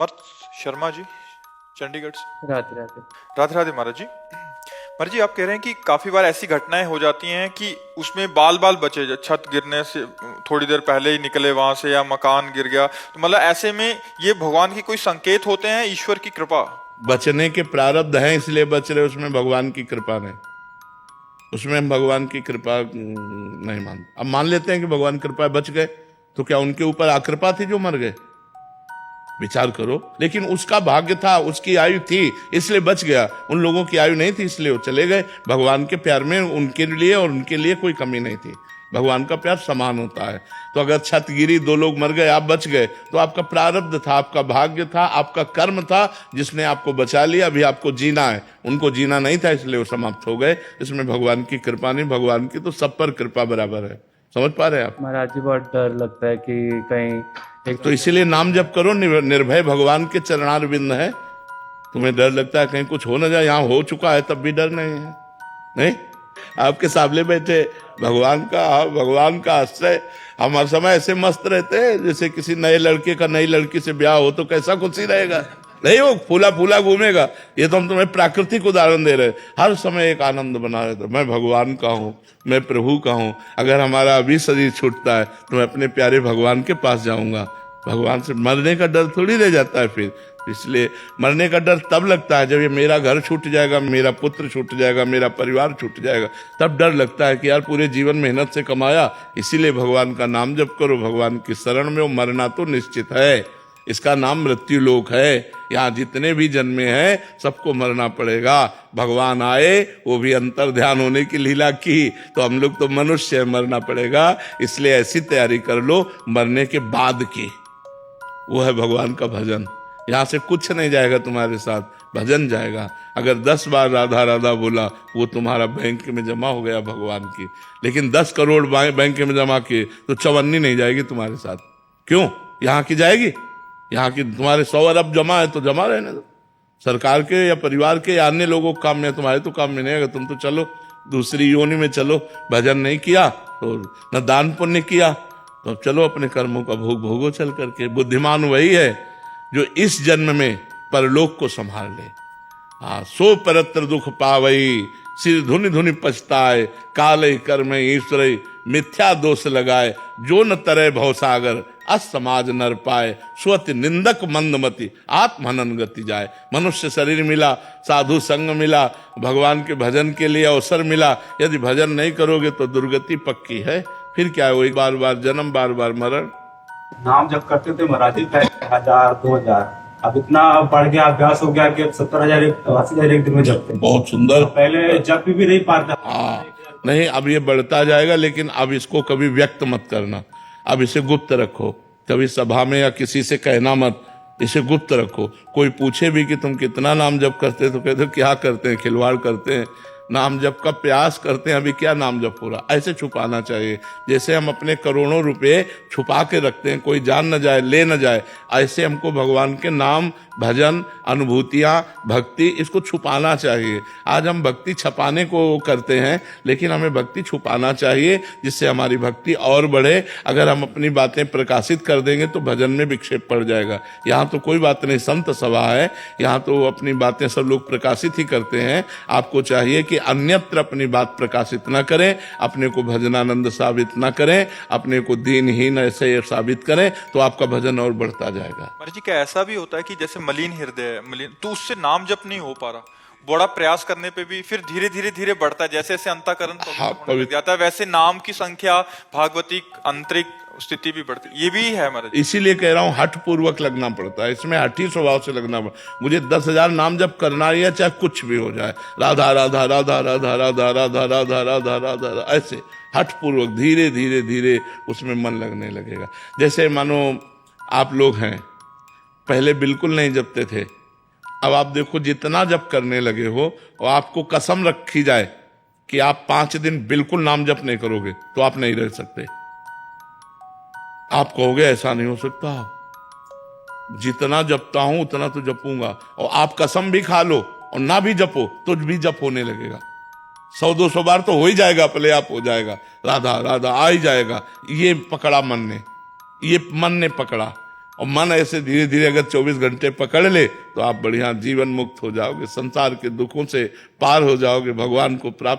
पार्थ शर्मा जी, चंडीगढ़ से। राधे राधे। राधे राधे महाराज जी। महाराज जी, आप कह रहे हैं कि काफी बार ऐसी घटनाएं हो जाती हैं कि उसमें बाल बाल बचे, छत गिरने से थोड़ी देर पहले ही निकले वहां से, या मकान गिर गया, तो मतलब ऐसे में ये भगवान की कोई संकेत होते हैं, ईश्वर की कृपा? बचने के प्रारब्ध हैं इसलिए बच रहे, उसमें भगवान की कृपा नहीं। उसमें हम भगवान की कृपा नहीं मानते। अब मान लेते हैं कि भगवान की कृपा है, बच गए, तो क्या उनके ऊपर आकृपा थी जो मर गए? विचार करो। लेकिन उसका भाग्य था, उसकी आयु थी इसलिए बच गया, उन लोगों की आयु नहीं थी इसलिए वो चले गए। भगवान के प्यार में उनके लिए और उनके लिए कोई कमी नहीं थी। भगवान का प्यार समान होता है। तो अगर छत गिरी, 2 लोग मर गए, आप बच गए, तो आपका प्रारब्ध था, आपका भाग्य था, आपका कर्म था जिसने आपको बचा लिया। अभी आपको जीना है, उनको जीना नहीं था इसलिए वो समाप्त हो गए। इसमें भगवान की कृपा नहीं, भगवान की तो सब पर कृपा बराबर है। समझ पा रहे हैं आप? महाराज जी, बहुत डर लगता है कि कहीं एक तो इसीलिए नाम जप करो, निर्भय भगवान के चरणारविंद है। तुम्हें डर लगता है कहीं कुछ हो ना जाए, यहाँ हो चुका है तब भी डर नहीं है। नहीं, आपके सामने बैठे भगवान का आश्रय। हम हर समय ऐसे मस्त रहते हैं जैसे किसी नए लड़के का नई लड़की से ब्याह हो तो कैसा खुशी रहेगा। नहीं, वो फूला फूला घूमेगा। ये तो हम तुम्हें प्राकृतिक उदाहरण दे रहे हैं। हर समय एक आनंद बना रहता है, मैं भगवान का हूँ, मैं प्रभु का हूँ। अगर हमारा अभी शरीर छूटता है तो मैं अपने प्यारे भगवान के पास जाऊंगा। भगवान से मरने का डर थोड़ी रह जाता है फिर। इसलिए मरने का डर तब लगता है जब ये मेरा घर छूट जाएगा, मेरा पुत्र छूट जाएगा, मेरा परिवार छूट जाएगा, तब डर लगता है कि यार पूरे जीवन मेहनत से कमाया। इसीलिए भगवान का नाम जप करो, भगवान की शरण में हो। मरना तो निश्चित है, इसका नाम मृत्यु लोक है। यहाँ जितने भी जन्मे हैं सबको मरना पड़ेगा। भगवान आए, वो भी अंतर ध्यान होने की लीला की, तो हम लोग तो मनुष्य है, मरना पड़ेगा। इसलिए ऐसी तैयारी कर लो मरने के बाद की, वो है भगवान का भजन। यहाँ से कुछ नहीं जाएगा तुम्हारे साथ, भजन जाएगा। अगर 10 बार राधा राधा बोला, वो तुम्हारा बैंक में जमा हो गया भगवान की। लेकिन 10 करोड़ बैंक में जमा किए तो चवन्नी नहीं जाएगी तुम्हारे साथ। क्यों? यहाँ की जाएगी? यहाँ की तुम्हारे 100 अरब जमा है तो जमा रहने दो। सरकार के या परिवार के या अन्य लोगों के काम में, तुम्हारे तो काम में नहीं आएगा। तुम तो चलो दूसरी योनि में चलो। भजन नहीं किया तो न दान पुण्य किया, तो चलो अपने कर्मों का भोग भोगो चल करके। बुद्धिमान वही है जो इस जन्म में परलोक को संभाल ले। सो परत्र दुख पावई, सिर धुनि धुनि पछताए, काले कर्म ईश्वर मिथ्या दोष लगाए, जो न तरे भवसागर असमाज नर पाए, स्वति निंदक मंदमति आत्महनन गति जाए। मनुष्य शरीर मिला, साधु संग मिला, भगवान के भजन के लिए अवसर मिला, यदि भजन नहीं करोगे तो दुर्गति पक्की है। फिर क्या है, वही बार बार जन्म, बार बार मरण। नाम जब करते थे महाराज जी, 1000 2000, अब इतना बढ़ गया, अभ्यास हो गया कि अब 70,000 80,000 एक दिन में जपते हैं। बहुत सुंदर। पहले जप भी नहीं पाता। नहीं, अब ये बढ़ता जाएगा, लेकिन अब इसको कभी व्यक्त मत करना। अब इसे गुप्त रखो, कभी सभा में या किसी से कहना मत, इसे गुप्त रखो। कोई पूछे भी कि तुम कितना नाम जप करते, तो कहते क्या करते हैं, खिलवाड़ करते हैं। नाम जप का प्रयास करते हैं, अभी क्या नाम जप हो रहा, ऐसे छुपाना चाहिए। जैसे हम अपने करोड़ों रुपए छुपा के रखते हैं, कोई जान न जाए, ले न जाए, ऐसे हमको भगवान के नाम, भजन, अनुभूतियाँ, भक्ति, इसको छुपाना चाहिए। आज हम भक्ति छपाने को करते हैं, लेकिन हमें भक्ति छुपाना चाहिए, जिससे हमारी भक्ति और बढ़े। अगर हम अपनी बातें प्रकाशित कर देंगे तो भजन में विक्षेप पड़ जाएगा। यहाँ तो कोई बात नहीं, संत सभा है, यहाँ तो अपनी बातें सब लोग प्रकाशित ही करते हैं। आपको चाहिए कि अन्यत्र अपनी बात प्रकाशित न करें, अपने को भजनानंद साबित न करें, अपने को दीनहीन ऐसे साबित करें, तो आपका भजन और बढ़ता जाएगा। महाराज जी, क्या ऐसा भी होता है कि जैसे मलिन हृदय है, मलिन, तो उससे नाम जप नहीं हो पा रहा, बड़ा प्रयास करने पे भी फिर धीरे धीरे धीरे बढ़ता है, जैसे जैसे अंतःकरण पवित्र होने लग जाता है, वैसे नाम की संख्या, भागवतिक आंतरिक स्थिति भी बढ़ती, ये भी है महाराज। इसीलिए कह रहा हूं हठ पूर्वक लगना पड़ता है, इसमें हठी स्वभाव से लगना पड़ता। मुझे 10,000 नाम जप करना ही है, चाहे कुछ भी हो जाए, राधा राधा राधा राधा राधा राधा राधा राधा राधा, ऐसे हठ पूर्वक धीरे धीरे धीरे उसमें मन लगने लगेगा। जैसे मानो आप लोग हैं, पहले बिल्कुल नहीं जपते थे, अब आप देखो जितना जप करने लगे हो, और आपको कसम रखी जाए कि आप 5 दिन बिल्कुल नाम जप नहीं करोगे तो आप नहीं रह सकते। आप कहोगे ऐसा नहीं हो सकता, जितना जपता हूं उतना तो जपूंगा। और आप कसम भी खा लो और ना भी जपो तो भी जप होने लगेगा। 100-200 बार तो हो ही जाएगा, अपने आप हो जाएगा, राधा राधा आ ही जाएगा। ये पकड़ा मन ने, ये मन ने पकड़ा, और मन ऐसे धीरे धीरे अगर 24 घंटे पकड़ ले तो आप बढ़िया जीवन मुक्त हो जाओगे, संसार के दुखों से पार हो जाओगे, भगवान को प्राप्त